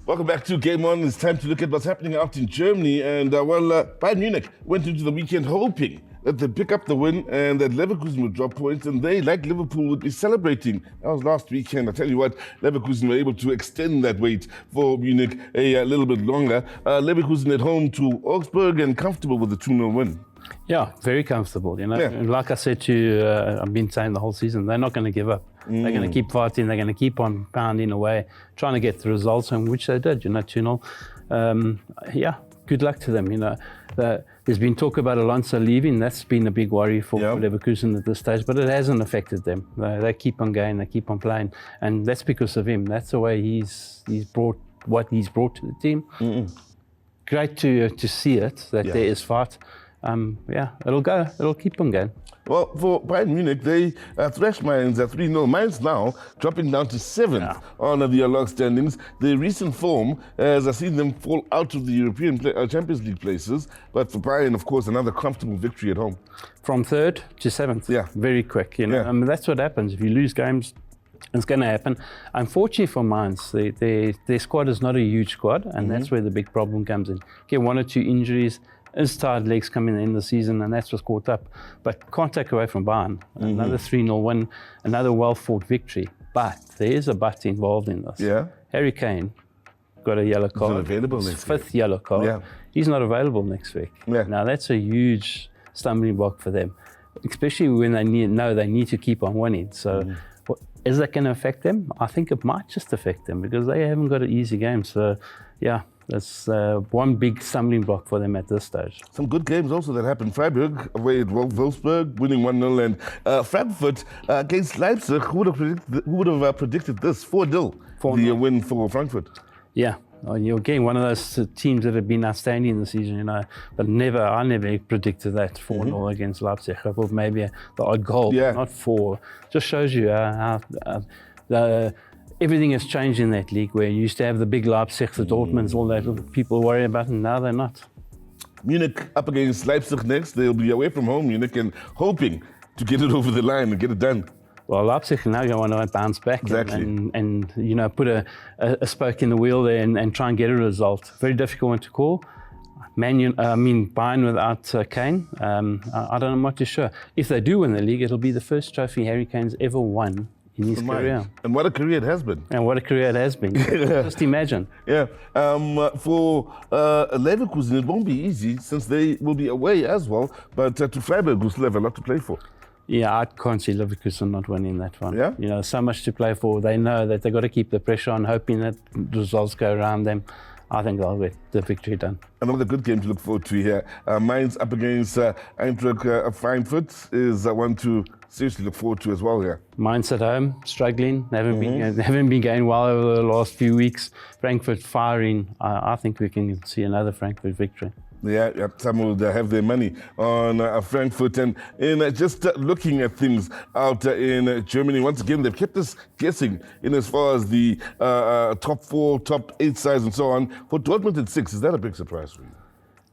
Welcome back to Game On. It's time to look at what's happening out in Germany. And, Bayern Munich went into the weekend hoping that they'd pick up the win and that Leverkusen would drop points. And they, like Liverpool, would be celebrating. That was last weekend. I tell you what, Leverkusen were able to extend that wait for Munich a little bit longer. Leverkusen at home to Augsburg and comfortable with the 2-0 win. Yeah, very comfortable. And like I said to you, I've been saying the whole season, they're not going to give up. They're going to keep fighting. They're going to keep on pounding away, trying to get the results, and which they did. 2-0. Good luck to them. There's been talk about Alonso leaving. That's been a big worry for Leverkusen at this stage, but it hasn't affected them. They keep on going. They keep on playing, and that's because of him. That's the way he's brought what he's brought to the team. Great to see it that there is fight. It'll go. It'll keep on going. Well, for Bayern Munich, they thrashed Mainz at 3-0. Mainz now dropping down to 7th on the log standings. The recent form has seen them fall out of the European Champions League places. But for Bayern, of course, another comfortable victory at home. From 3rd to 7th. Yeah. Very quick. That's what happens. If you lose games, it's going to happen. Unfortunately for Mainz, their squad is not a huge squad, and that's where the big problem comes in. Get 1 or 2 injuries. His tired legs coming in the season, and that's what's caught up. But can't take away from Bayern. Another 3-0 win, another well-fought victory. But there is a but involved in this. Yeah. Harry Kane got a yellow card. He's not available next week. 5th yellow card. Yeah. He's not available next week. Yeah. Now, that's a huge stumbling block for them, especially when they know they need to keep on winning. So is that going to affect them? I think it might just affect them because they haven't got an easy game. So, that's one big stumbling block for them at this stage. Some good games also that happened. Freiburg away at Wolfsburg, winning 1-0. And Frankfurt against Leipzig. Who would have predicted this? 4-0, the win for Frankfurt. Yeah. You're again one of those teams that have been outstanding this season, but I never predicted that 4-0 against Leipzig. I thought maybe the odd goal, not 4. Just shows you how everything has changed in that league, where you used to have the big Leipzig, the Dortmunds, all that people worry about, and now they're not. Munich up against Leipzig next. They'll be away from home, Munich, and hoping to get it over the line and get it done. Well, Leipzig now going to bounce back and put a spoke in the wheel there and try and get a result. Very difficult one to call. Bayern without Kane, I don't know what to show. If they do win the league, it'll be the first trophy Harry Kane's ever won in his career. And what a career it has been. Just imagine. Yeah. For Leverkusen, it won't be easy since they will be away as well. But to Freiburg, who still have a lot to play for. Yeah, I can't see Leverkusen not winning that one. Yeah? So much to play for. They know that they've got to keep the pressure on, hoping that results go around them. I think they'll get the victory done. Another good game to look forward to here. Mainz up against Eintracht Frankfurt is one to seriously look forward to as well here. Mainz at home, struggling. They haven't been going well over the last few weeks. Frankfurt firing. I think we can see another Frankfurt victory. Yeah, some will have their money on Frankfurt. And in just looking at things out in Germany, once again, they've kept us guessing in as far as the top 4, top 8 sides and so on. For Dortmund at 6, is that a big surprise for you?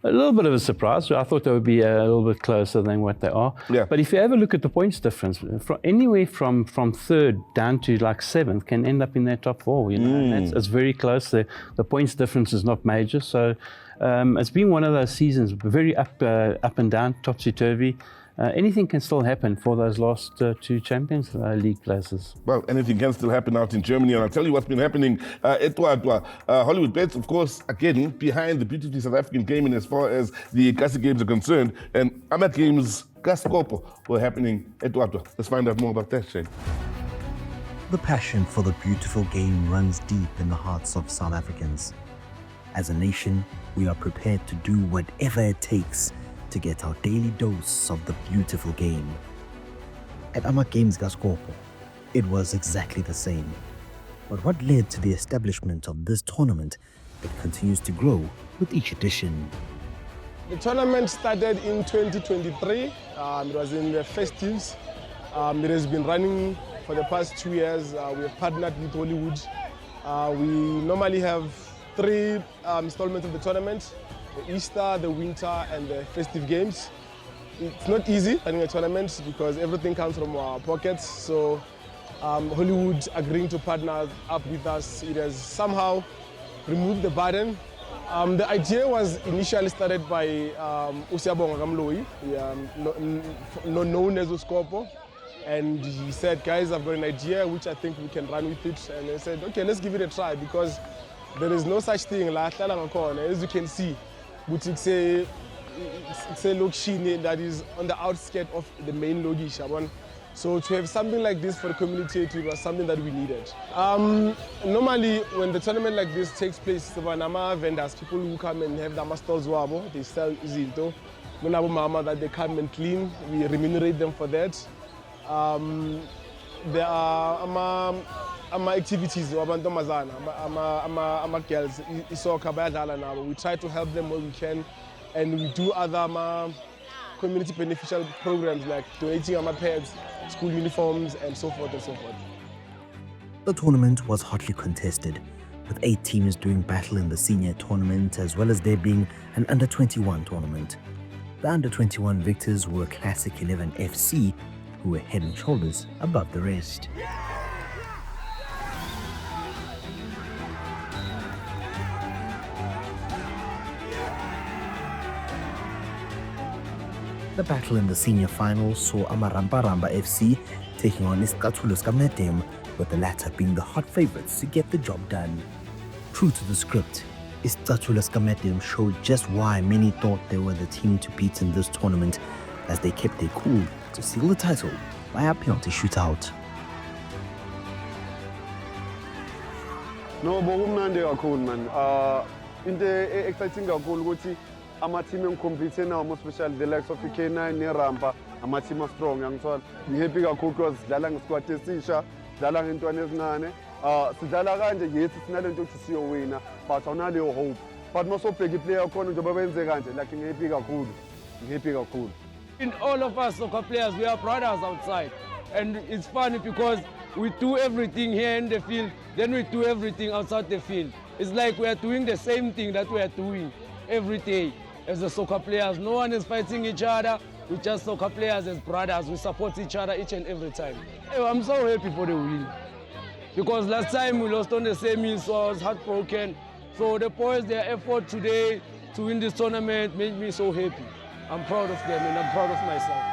A little bit of a surprise. I thought they would be a little bit closer than what they are. Yeah. But if you ever look at the points difference, anywhere from 3rd down to like 7th can end up in their top 4. It's very close. The points difference is not major. So it's been one of those seasons, very up and down, topsy-turvy. Anything can still happen for those last 2 Champions League places. Well, anything can still happen out in Germany. And I'll tell you what's been happening. Hollywood Bets, of course, again, behind the beautifully South African gaming as far as the Kasi games are concerned. And Amat Games, Gaskopo, were happening at Tuatwa. Let's find out more about that, Shane. The passion for the beautiful game runs deep in the hearts of South Africans. As a nation, we are prepared to do whatever it takes to get our daily dose of the beautiful game. At Amat Games Gaskopo, it was exactly the same. But what led to the establishment of this tournament that continues to grow with each edition? The tournament started in 2023. It was in the festives. It has been running for the past 2 years. We have partnered with Hollywood. We normally have 3 installments of the tournament: the Easter, the winter, and the festive games. It's not easy running a tournament because everything comes from our pockets. So Hollywood agreeing to partner up with us, it has somehow remove the burden. The idea was initially started by Usiabonga Kamloi, known as Uskopo. And he said, guys, I've got an idea which I think we can run with it. And I said, okay, let's give it a try because there is no such thing. As you can see, it's a location that is on the outskirts of the main logi. So to have something like this for the community, it was something that we needed. Normally, when the tournament like this takes place, vendors, people who come and have the stalls, they sell zinto. Mama that they come and clean, we remunerate them for that. There are activities, girls, we try to help them where we can, and we do other community beneficial programs like donating pads, school uniforms, and so forth and so forth. The tournament was hotly contested, with 8 teams doing battle in the senior tournament as well as there being an under-21 tournament. The under-21 victors were Classic 11 FC, who were head and shoulders above the rest. The battle in the senior final saw Amaramparamba FC taking on Iscatulos Kamedem, with the latter being the hot favourites to get the job done. True to the script, Iscatulos Kamedem showed just why many thought they were the team to beat in this tournament, as they kept their cool to seal the title by a penalty shootout. No, bokumnandi kakhulu man. Into exciting kakhulu ukuthi ama-team engicompete nawo, most especially the likes of K9 neRampa, ama-team strong ngiyangithola. Ngihappy kakhulu because sidlala ngesquad esisha, sidlala ngentwana ezincane. Sidlala kanje yes sinalento ukuthi siyowina, but awunaleyo hope. But masobheka iplayer khona njengoba benze kanje, like ngihappy kakhulu. In all of us soccer players, we are brothers outside. And it's funny because we do everything here in the field, then we do everything outside the field. It's like we are doing the same thing that we are doing every day as the soccer players. No one is fighting each other. We're just soccer players as brothers. We support each other each and every time. I'm so happy for the win. Because last time we lost on the semi, so I was heartbroken. So the boys, their effort today to win this tournament made me so happy. I'm proud of them and I'm proud of myself.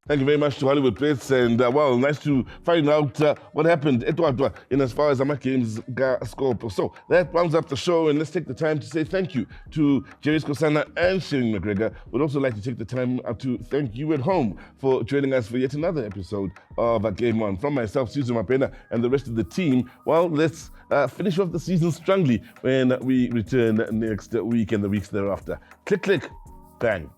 Thank you very much to Hollywood Blitz, and well, nice to find out what happened in as far as our games scope. So that rounds up the show, and let's take the time to say thank you to Jerry Skosana and Shane McGregor. We'd also like to take the time to thank you at home for joining us for yet another episode of Game On. From myself, Sizwe Mapena, and the rest of the team, well, let's finish off the season strongly when we return next week and the weeks thereafter. Click, click, bang.